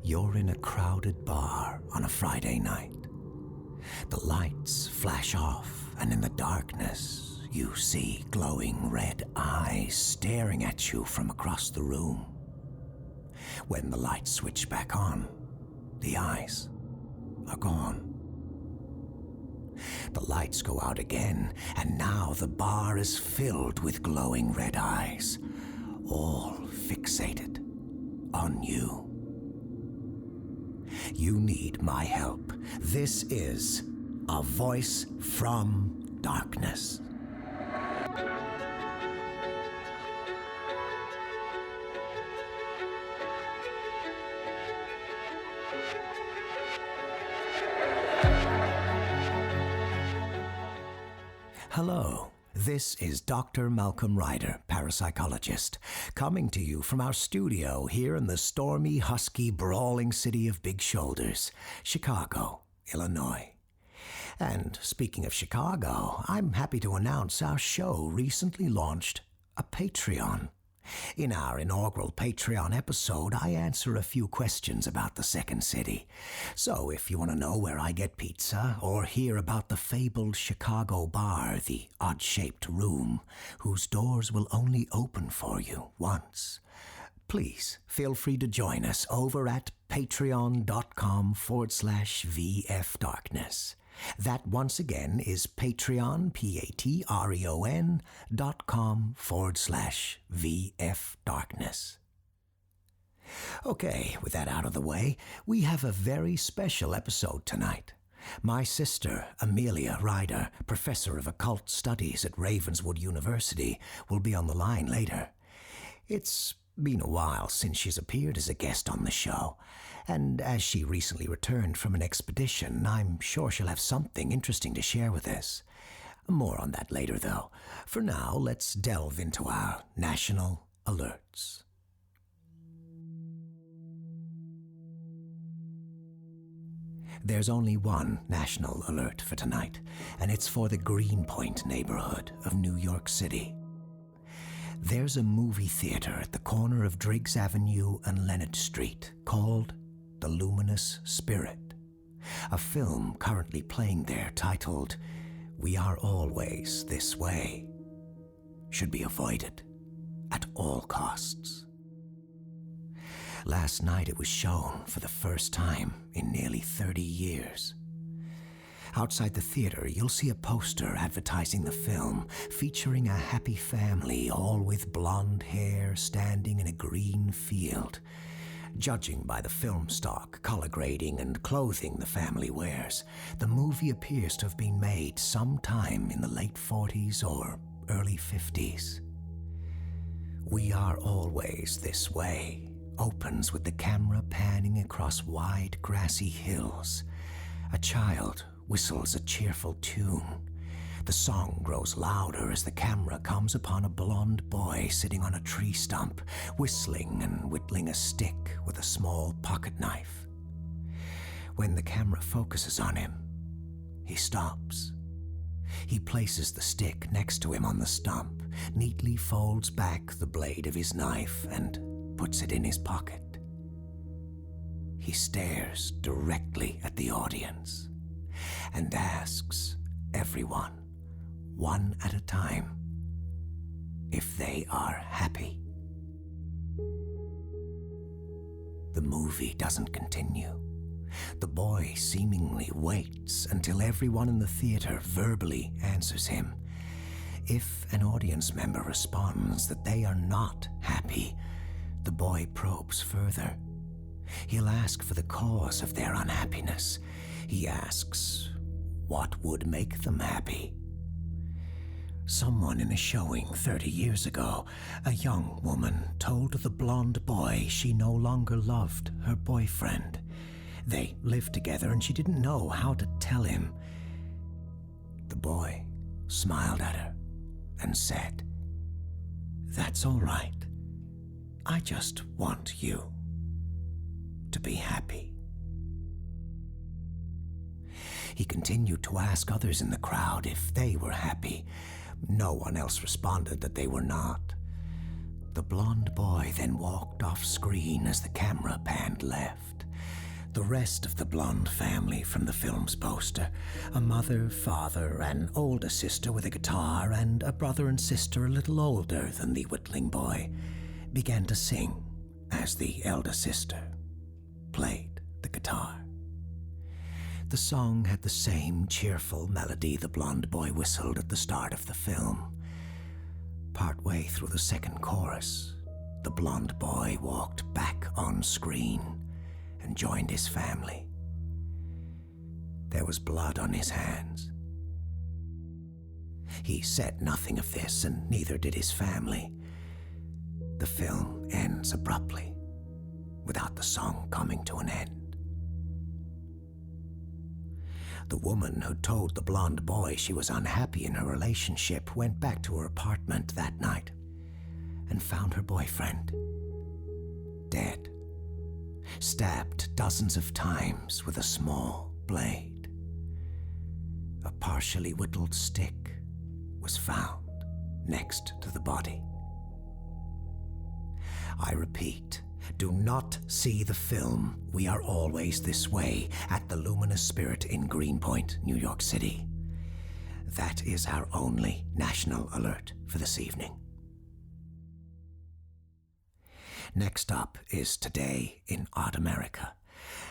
You're in a crowded bar on a Friday night. The lights flash off, and in the darkness, you see glowing red eyes staring at you from across the room. When the lights switch back on, the eyes are gone. The lights go out again, and now the bar is filled with glowing red eyes, all fixated on you. You need my help. This is A Voice from Darkness. Hello, this is Dr. Malcolm Ryder, parapsychologist, coming to you from our studio here in the stormy, husky, brawling city of Big Shoulders, Chicago, Illinois. And speaking of Chicago, I'm happy to announce our show recently launched a Patreon. In our inaugural Patreon episode, I answer a few questions about the second city. So if you want to know where I get pizza, or hear about the fabled Chicago bar, the odd-shaped room, whose doors will only open for you once, please feel free to join us over at patreon.com/VFDarkness. That once again is Patreon, patreon.com/VFDarkness. Okay, with that out of the way, we have a very special episode tonight. My sister, Amelia Ryder, professor of occult studies at Ravenswood University, will be on the line later. It's been a while since she's appeared as a guest on the show, and as she recently returned from an expedition, I'm sure she'll have something interesting to share with us. More on that later, though. For now, let's delve into our national alerts. There's only one national alert for tonight, and it's for the Greenpoint neighborhood of New York City. There's a movie theater at the corner of Driggs Avenue and Leonard Street called The Luminous Spirit. A film currently playing there titled We Are Always This Way should be avoided at all costs. Last night it was shown for the first time in nearly 30 years. Outside the theater, you'll see a poster advertising the film, featuring a happy family, all with blonde hair, standing in a green field. Judging by the film stock, color grading, and clothing the family wears, the movie appears to have been made sometime in the late 40s or early 50s. We Are Always This Way opens with the camera panning across wide, grassy hills. A child whistles a cheerful tune. The song grows louder as the camera comes upon a blond boy sitting on a tree stump, whistling and whittling a stick with a small pocket knife. When the camera focuses on him, he stops. He places the stick next to him on the stump, neatly folds back the blade of his knife, and puts it in his pocket. He stares directly at the audience and asks everyone, one at a time, if they are happy. The movie doesn't continue. The boy seemingly waits until everyone in the theater verbally answers him. If an audience member responds that they are not happy, the boy probes further. He'll ask for the cause of their unhappiness. He asks, what would make them happy? Someone in a showing 30 years ago, a young woman told the blonde boy she no longer loved her boyfriend. They lived together and she didn't know how to tell him. The boy smiled at her and said, "That's all right. I just want you to be happy." He continued to ask others in the crowd if they were happy. No one else responded that they were not. The blonde boy then walked off screen as the camera panned left, The rest of the blonde family from the film's poster, a mother, father, an older sister with a guitar, and a brother and sister a little older than the whittling boy, began to sing as the elder sister played the guitar. The song had the same cheerful melody the blonde boy whistled at the start of the film. Partway through the second chorus, the blonde boy walked back on screen and joined his family. There was blood on his hands. He said nothing of this, and neither did his family. The film ends abruptly, without the song coming to an end. The woman who told the blonde boy she was unhappy in her relationship went back to her apartment that night and found her boyfriend dead, stabbed dozens of times with a small blade. A partially whittled stick was found next to the body. I repeat, do not see the film We Are Always This Way at the Luminous Spirit in Greenpoint, New York City. That is our only national alert for this evening. Next up is Today in Odd America,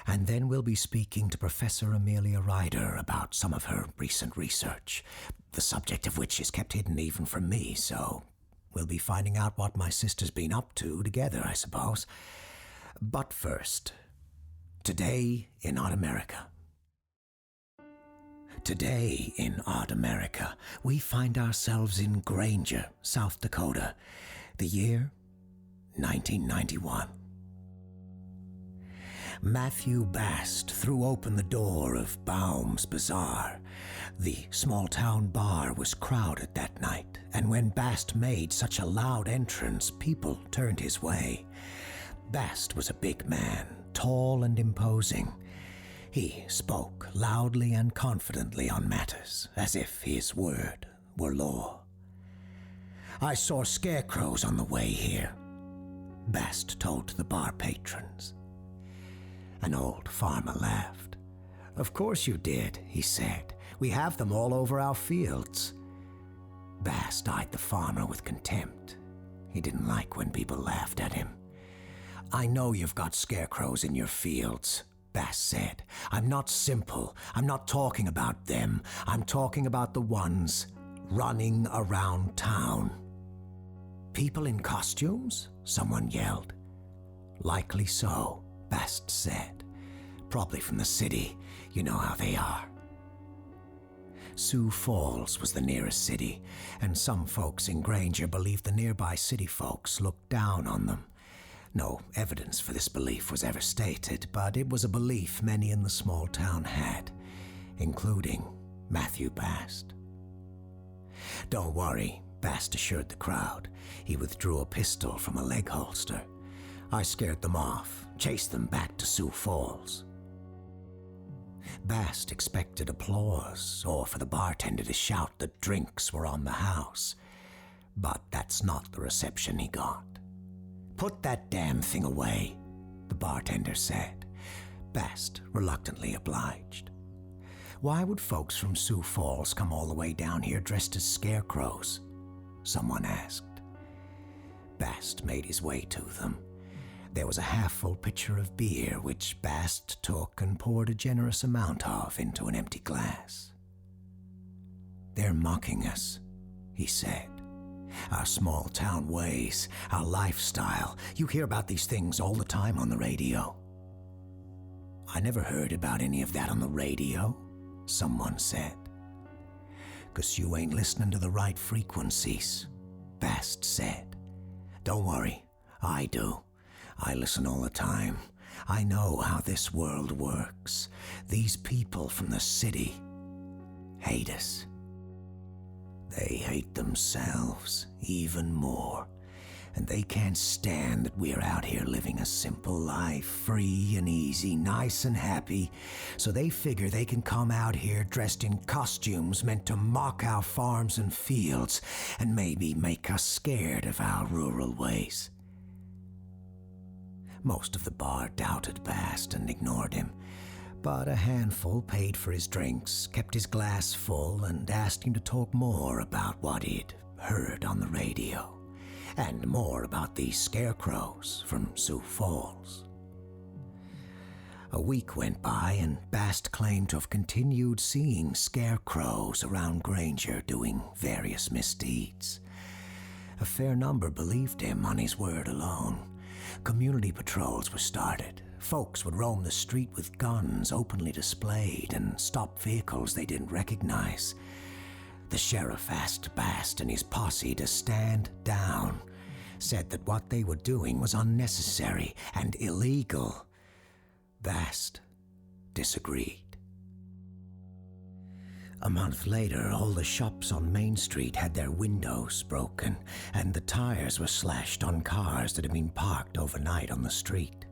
and then we'll be speaking to Professor Amelia Ryder about some of her recent research, the subject of which is kept hidden even from me, so we'll be finding out what my sister's been up to together, I suppose. But first, Today in Odd America. Today in Odd America, we find ourselves in Granger, South Dakota, the year 1991. Matthew Bast threw open the door of Baum's Bazaar. The small-town bar was crowded that night, and when Bast made such a loud entrance, people turned his way. Bast was a big man, tall and imposing. He spoke loudly and confidently on matters, as if his word were law. "I saw scarecrows on the way here," Bast told the bar patrons. An old farmer laughed. "Of course you did," he said. "We have them all over our fields." Bast eyed the farmer with contempt. He didn't like when people laughed at him. "I know you've got scarecrows in your fields," Bast said. "I'm not simple. I'm not talking about them. I'm talking about the ones running around town." "People in costumes?" someone yelled. "Likely so," Bast said. "Probably from the city. You know how they are." Sioux Falls was the nearest city, and some folks in Granger believed the nearby city folks looked down on them. No evidence for this belief was ever stated, but it was a belief many in the small town had, including Matthew Bast. "Don't worry," Bast assured the crowd. He withdrew a pistol from a leg holster. "I scared them off, chased them back to Sioux Falls." Bast expected applause, or for the bartender to shout that drinks were on the house. But that's not the reception he got. "Put that damn thing away," the bartender said. Bast reluctantly obliged. "Why would folks from Sioux Falls come all the way down here dressed as scarecrows?" someone asked. Bast made his way to them. There was a half-full pitcher of beer, which Bast took and poured a generous amount of into an empty glass. "They're mocking us," he said. "Our small-town ways, our lifestyle. You hear about these things all the time on the radio." "I never heard about any of that on the radio," someone said. "'Cause you ain't listening to the right frequencies," Bast said. "Don't worry, I do. I listen all the time. I know how this world works. These people from the city hate us. They hate themselves even more, and they can't stand that we're out here living a simple life, free and easy, nice and happy, so they figure they can come out here dressed in costumes meant to mock our farms and fields and maybe make us scared of our rural ways. Most of the bar doubted Bast and ignored him, but a handful paid for his drinks, kept his glass full, and asked him to talk more about what he'd heard on the radio, and more about the scarecrows from Sioux Falls. A week went by, and Bast claimed to have continued seeing scarecrows around Granger doing various misdeeds. A fair number believed him on his word alone. Community patrols were started. Folks would roam the street with guns openly displayed and stop vehicles they didn't recognize. The sheriff asked Bast and his posse to stand down, said that what they were doing was unnecessary and illegal. Bast disagreed. A month later, all the shops on Main Street had their windows broken, and the tires were slashed on cars that had been parked overnight on the street.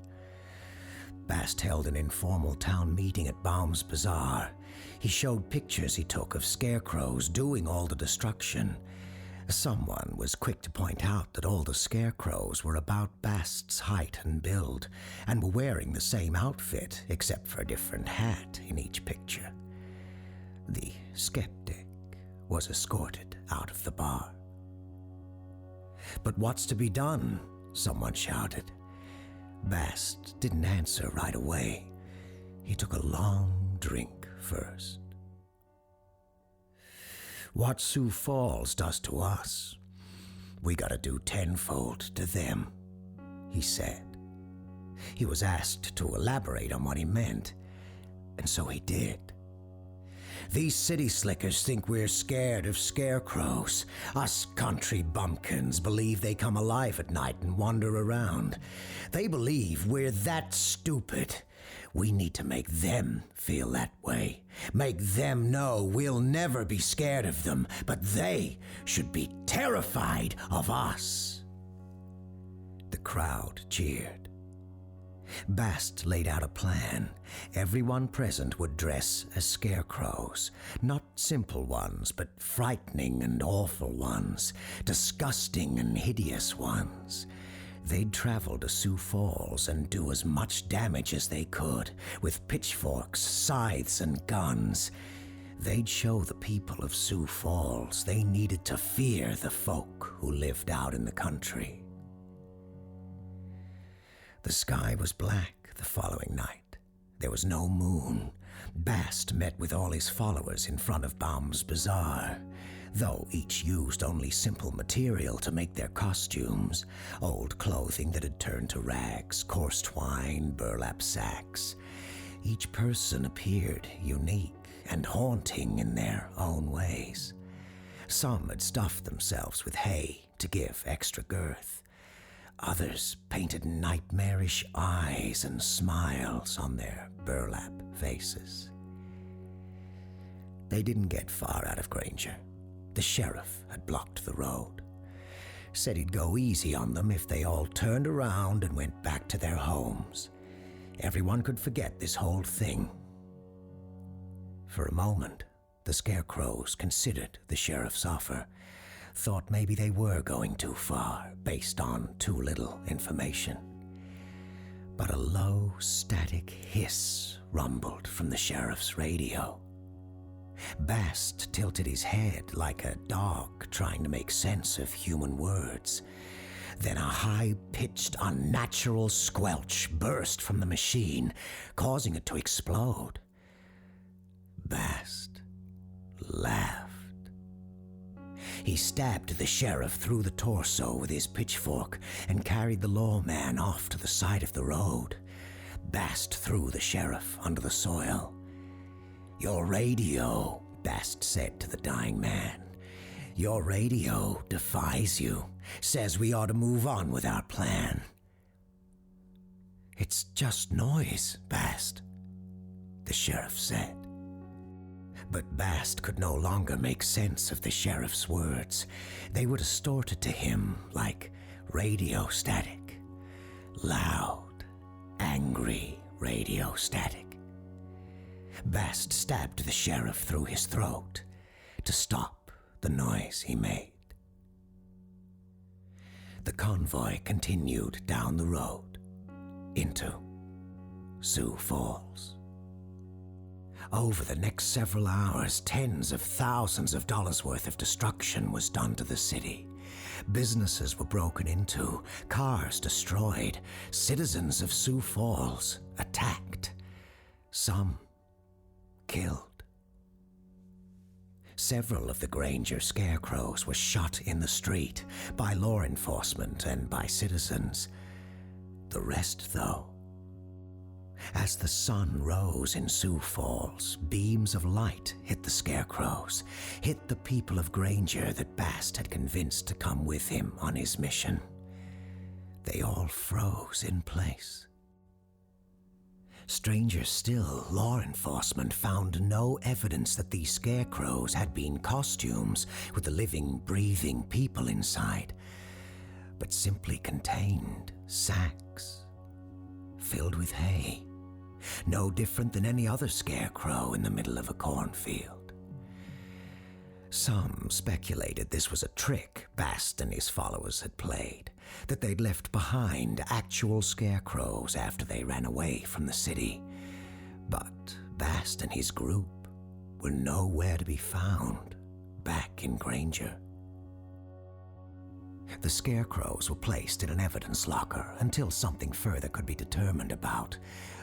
Bast held an informal town meeting at Baum's Bazaar. He showed pictures he took of scarecrows doing all the destruction. Someone was quick to point out that all the scarecrows were about Bast's height and build, and were wearing the same outfit, except for a different hat in each picture. The skeptic was escorted out of the bar. "But what's to be done?" someone shouted. Bast didn't answer right away. He took a long drink first. "What Sioux Falls does to us, we gotta do tenfold to them," he said. He was asked to elaborate on what he meant, and so he did. "These city slickers think we're scared of scarecrows. Us country bumpkins believe they come alive at night and wander around. They believe we're that stupid. We need to make them feel that way. Make them know we'll never be scared of them, but they should be terrified of us." The crowd cheered. Bast laid out a plan. Everyone present would dress as scarecrows. Not simple ones, but frightening and awful ones. Disgusting and hideous ones. They'd travel to Sioux Falls and do as much damage as they could, with pitchforks, scythes, and guns. They'd show the people of Sioux Falls they needed to fear the folk who lived out in the country. The sky was black the following night. There was no moon. Bast met with all his followers in front of Baum's Bazaar. Though each used only simple material to make their costumes, old clothing that had turned to rags, coarse twine, burlap sacks. Each person appeared unique and haunting in their own ways. Some had stuffed themselves with hay to give extra girth. Others painted nightmarish eyes and smiles on their burlap faces. They didn't get far out of Granger. The sheriff had blocked the road. Said he'd go easy on them if they all turned around and went back to their homes. Everyone could forget this whole thing. For a moment, the scarecrows considered the sheriff's offer, thought maybe they were going too far based on too little information. But a low, static hiss rumbled from the sheriff's radio. Bast tilted his head like a dog trying to make sense of human words. Then a high-pitched, unnatural squelch burst from the machine, causing it to explode. Bast laughed. He stabbed the sheriff through the torso with his pitchfork and carried the lawman off to the side of the road. Bast threw the sheriff under the soil. "Your radio," Bast said to the dying man. "Your radio defies you, says we ought to move on with our plan." "It's just noise, Bast," the sheriff said. But Bast could no longer make sense of the sheriff's words. They were distorted to him like radio static. Loud, angry radio static. Bast stabbed the sheriff through his throat to stop the noise he made. The convoy continued down the road. into Sioux Falls. Over the next several hours, tens of thousands of dollars worth of destruction was done to the city. Businesses were broken into, cars destroyed, citizens of Sioux Falls attacked, some killed. Several of the Granger scarecrows were shot in the street by law enforcement and by citizens. The rest, though, as the sun rose in Sioux Falls, beams of light hit the scarecrows, hit the people of Granger that Bast had convinced to come with him on his mission. They all froze in place. Stranger still, law enforcement found no evidence that these scarecrows had been costumes with the living, breathing people inside, but simply contained sacks filled with hay. No different than any other scarecrow in the middle of a cornfield. Some speculated this was a trick Bast and his followers had played, that they'd left behind actual scarecrows after they ran away from the city. But Bast and his group were nowhere to be found back in Granger. The scarecrows were placed in an evidence locker until something further could be determined about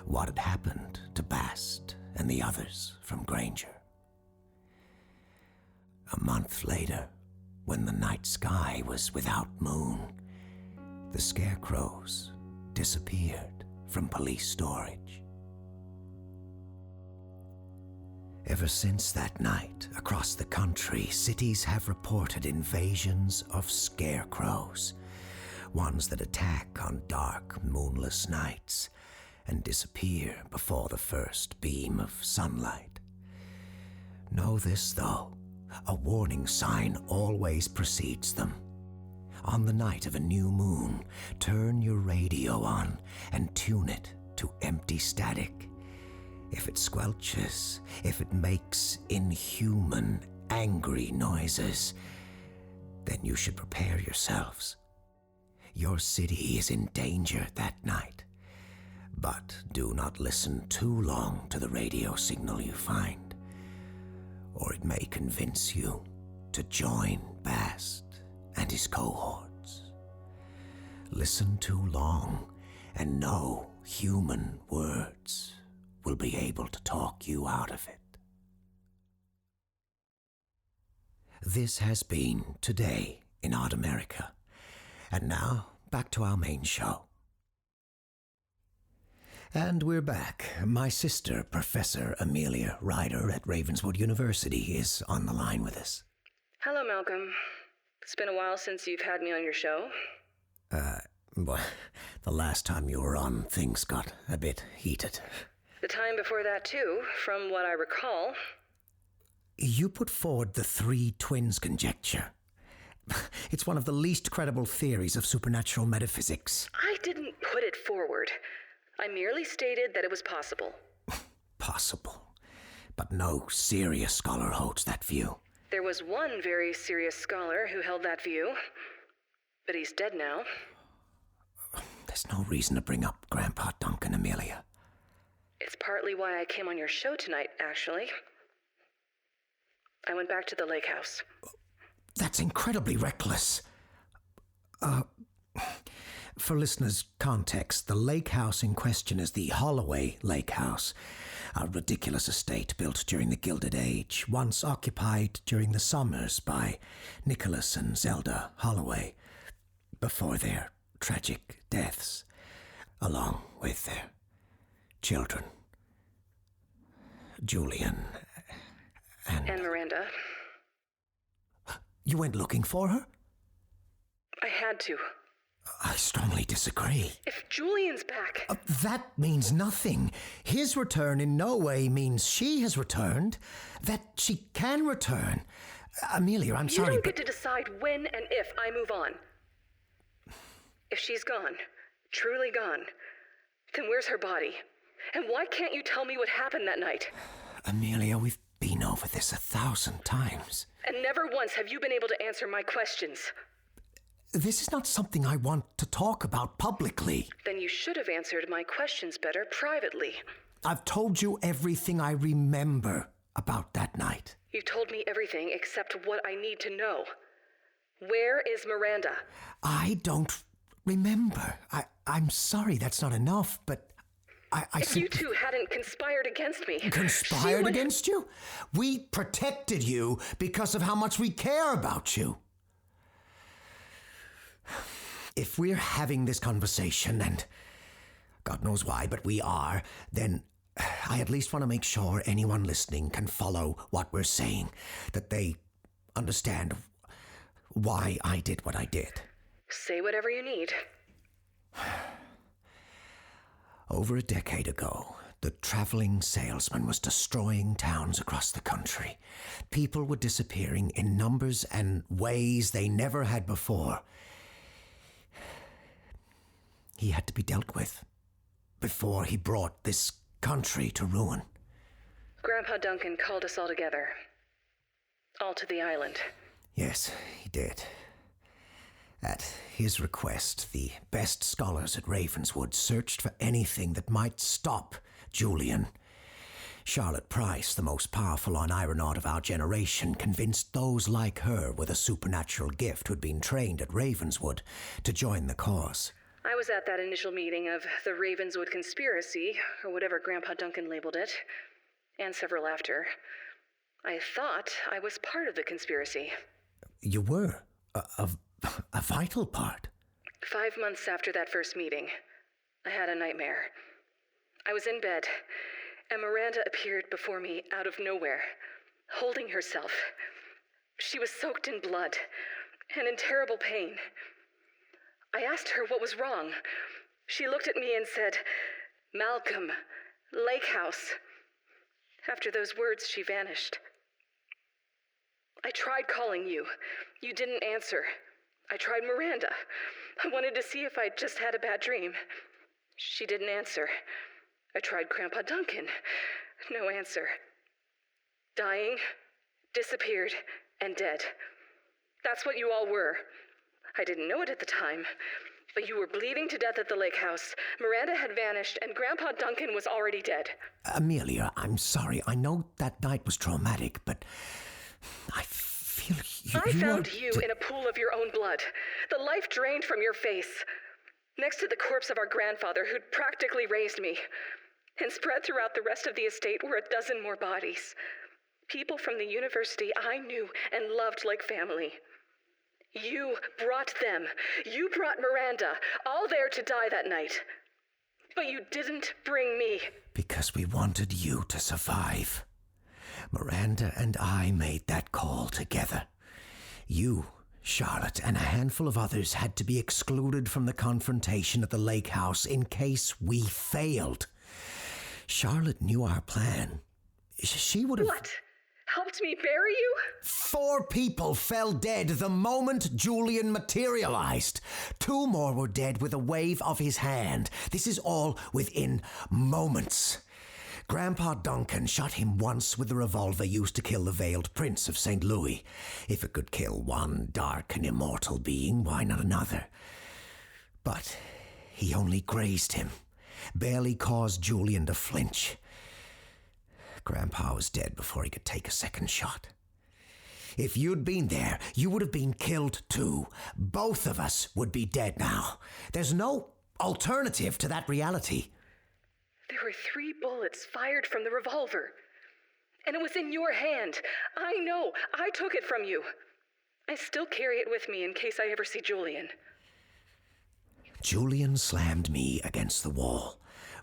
what had happened to Bast and the others from Granger. A month later, when the night sky was without moon, the scarecrows disappeared from police storage. Ever since that night, across the country, cities have reported invasions of scarecrows, ones that attack on dark, moonless nights and disappear before the first beam of sunlight. Know this, though, a warning sign always precedes them. On the night of a new moon, turn your radio on and tune it to empty static. If it squelches, if it makes inhuman, angry noises, then you should prepare yourselves. Your city is in danger that night. But do not listen too long to the radio signal you find, or it may convince you to join Bast and his cohorts. Listen too long, and no human words will be able to talk you out of it. This has been Today in Odd America. And now, back to our main show. And we're back. My sister, Professor Amelia Ryder at Ravenswood University, is on the line with us. Hello, Malcolm. It's been a while since you've had me on your show. Well, the last time you were on, things got a bit heated. The time before that, too, from what I recall. You put forward the three twins conjecture. It's one of the least credible theories of supernatural metaphysics. I didn't put it forward. I merely stated that it was possible. Possible. But no serious scholar holds that view. There was one very serious scholar who held that view, but he's dead now. There's no reason to bring up Grandpa Duncan, Amelia. It's partly why I came on your show tonight, actually. I went back to the lake house. That's incredibly reckless. For listeners' context, the lake house in question is the Holloway Lake House, a ridiculous estate built during the Gilded Age, once occupied during the summers by Nicholas and Zelda Holloway, before their tragic deaths, along with their children, Julian and Miranda. You went looking for her? I had to. I strongly disagree. If Julian's back... that means nothing. His return in no way means she has returned. That she can return. Amelia, I'm sorry, You don't get to decide when and if I move on. If she's gone, truly gone, then where's her body? And why can't you tell me what happened that night? Amelia, we've been over this 1,000 times. And never once have you been able to answer my questions. This is not something I want to talk about publicly. Then you should have answered my questions better privately. I've told you everything I remember about that night. You've told me everything except what I need to know. Where is Miranda? I don't remember. I'm sorry that's not enough, but If you two hadn't conspired against me... Conspired against you? We protected you because of how much we care about you. If we're having this conversation, and God knows why, but we are, then I at least want to make sure anyone listening can follow what we're saying, that they understand why I did what I did. Say whatever you need. Over a decade ago, the traveling salesman was destroying towns across the country. People were disappearing in numbers and ways they never had before. He had to be dealt with before he brought this country to ruin. Grandpa Duncan called us all together. All to the island. Yes, he did. At his request, the best scholars at Ravenswood searched for anything that might stop Julian. Charlotte Price, the most powerful on-ironaut of our generation, convinced those like her with a supernatural gift who'd been trained at Ravenswood to join the cause. I was at that initial meeting of the Ravenswood Conspiracy, or whatever Grandpa Duncan labeled it, and several after. I thought I was part of the conspiracy. You were? A vital part? 5 months after that first meeting, I had a nightmare. I was in bed, and Miranda appeared before me out of nowhere, holding herself. She was soaked in blood, and in terrible pain. I asked her what was wrong. She looked at me and said, "Malcolm, Lake House." After those words, she vanished. I tried calling you. You didn't answer. I tried Miranda. I wanted to see if I'd just had a bad dream. She didn't answer. I tried Grandpa Duncan. No answer. Dying, disappeared, and dead. That's what you all were. I didn't know it at the time, but you were bleeding to death at the lake house. Miranda had vanished, and Grandpa Duncan was already dead. Amelia, I'm sorry. I know that night was traumatic, but I feel I found you in a pool of your own blood, the life drained from your face, next to the corpse of our grandfather who'd practically raised me. And spread throughout the rest of the estate were a dozen more bodies. People from the university I knew and loved like family. You brought them. You brought Miranda, all there to die that night. But you didn't bring me. Because we wanted you to survive. Miranda and I made that call together. You, Charlotte, and a handful of others had to be excluded from the confrontation at the lake house in case we failed. Charlotte knew our plan. She would have... What? Helped me bury you? 4 people fell dead the moment Julian materialized. 2 more were dead with a wave of his hand. This is all within moments. Grandpa Duncan shot him once with the revolver used to kill the Veiled Prince of St. Louis. If it could kill one dark and immortal being, why not another? But he only grazed him, barely caused Julian to flinch. Grandpa was dead before he could take a second shot. If you'd been there, you would have been killed too. Both of us would be dead now. There's no alternative to that reality. There were 3 bullets fired from the revolver. And it was in your hand. I know. I took it from you. I still carry it with me in case I ever see Julian. Julian slammed me against the wall,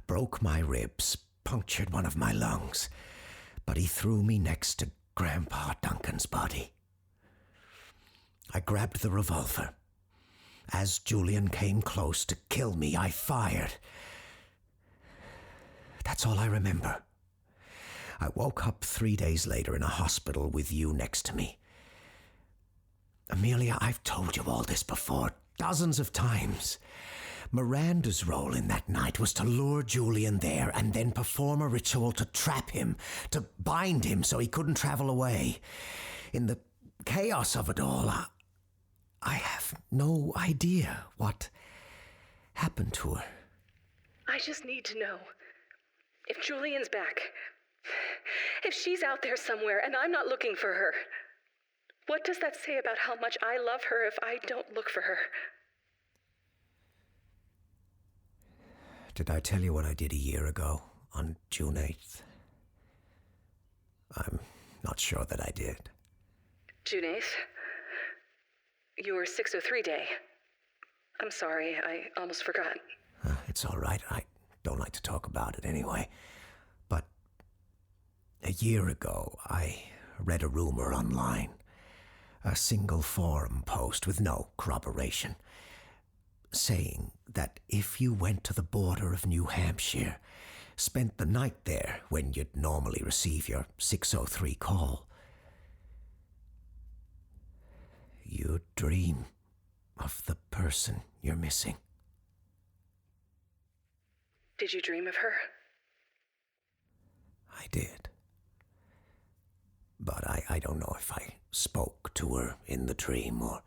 broke my ribs, punctured one of my lungs. But he threw me next to Grandpa Duncan's body. I grabbed the revolver. As Julian came close to kill me, I fired. That's all I remember. I woke up 3 days later in a hospital with you next to me. Amelia, I've told you all this before, dozens of times. Miranda's role in that night was to lure Julian there and then perform a ritual to trap him, to bind him so he couldn't travel away. In the chaos of it all, I have no idea what happened to her. I just need to know. If Julian's back, if she's out there somewhere and I'm not looking for her, what does that say about how much I love her if I don't look for her? Did I tell you what I did a year ago on June 8th? I'm not sure that I did. June 8th? Your 603 day. I'm sorry, I almost forgot. It's all right. I don't like to talk about it anyway. But a year ago, I read a rumor online. A single forum post with no corroboration, saying that if you went to the border of New Hampshire, spent the night there when you'd normally receive your 603 call, you'd dream of the person you're missing. Did you dream of her? I did. But I don't know if I spoke to her in the dream or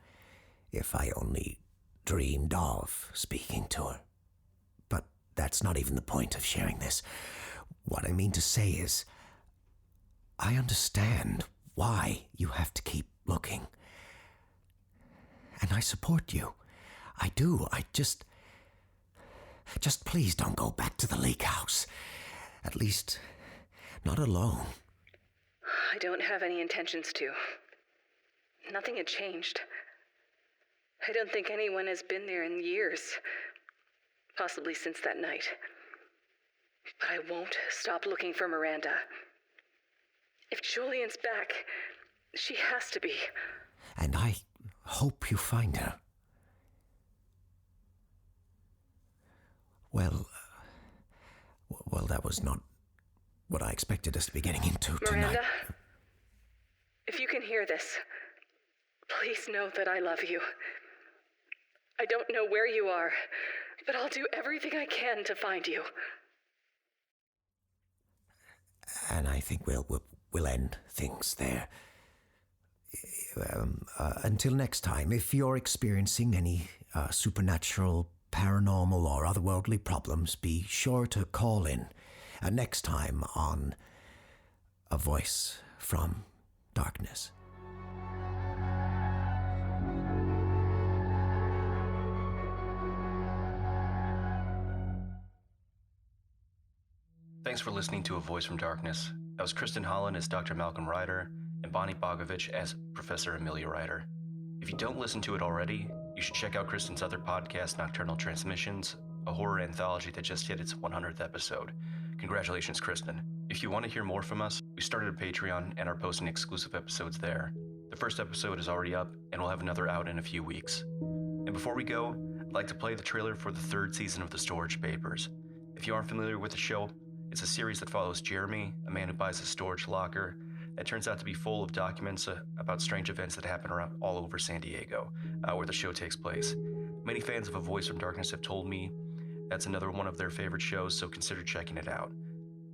if I only dreamed of speaking to her. But that's not even the point of sharing this. What I mean to say is, I understand why you have to keep looking. And I support you. I do. I just please don't go back to the lake house. At least, not alone. I don't have any intentions to. Nothing had changed. I don't think anyone has been there in years. Possibly since that night. But I won't stop looking for Miranda. If Julian's back, she has to be. And I hope you find her. Well, that was not what I expected us to be getting into tonight. Miranda, if you can hear this, please know that I love you. I don't know where you are, but I'll do everything I can to find you. And I think we'll end things there. Until next time, if you're experiencing any supernatural, paranormal, or otherworldly problems, be sure to call in next time on A Voice from Darkness. Thanks for listening to A Voice from Darkness. That was Kristin Holland as Dr. Malcolm Ryder and Bonnie Bogovich as Professor Amelia Ryder. If you don't listen to it already, you should check out Kristin's other podcast, Nocturnal Transmissions, a horror anthology that just hit its 100th episode. Congratulations, Kristin. If you want to hear more from us, we started a Patreon and are posting exclusive episodes there. The first episode is already up, and we'll have another out in a few weeks. And before we go, I'd like to play the trailer for the third season of The Storage Papers. If you aren't familiar with the show, it's a series that follows Jeremy, a man who buys a storage locker that turns out to be full of documents about strange events that happen around all over San Diego, where the show takes place. Many fans of A Voice from Darkness have told me that's another one of their favorite shows, so consider checking it out.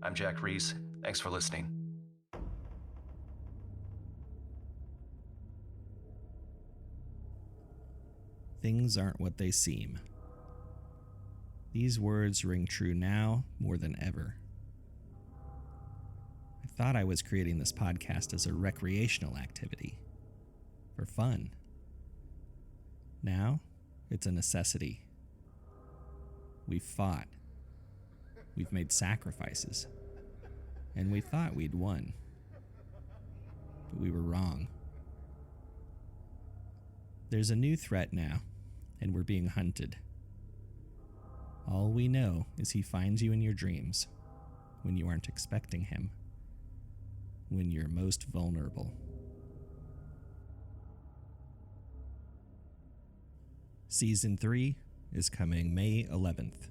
I'm Jack Rhys. Thanks for listening. Things aren't what they seem. These words ring true now more than ever. I thought I was creating this podcast as a recreational activity, for fun. Now, it's a necessity. We've fought. We've made sacrifices. And we thought we'd won. But we were wrong. There's a new threat now, and we're being hunted. All we know is he finds you in your dreams, when you aren't expecting him, when you're most vulnerable. Season 3 is coming May 11th.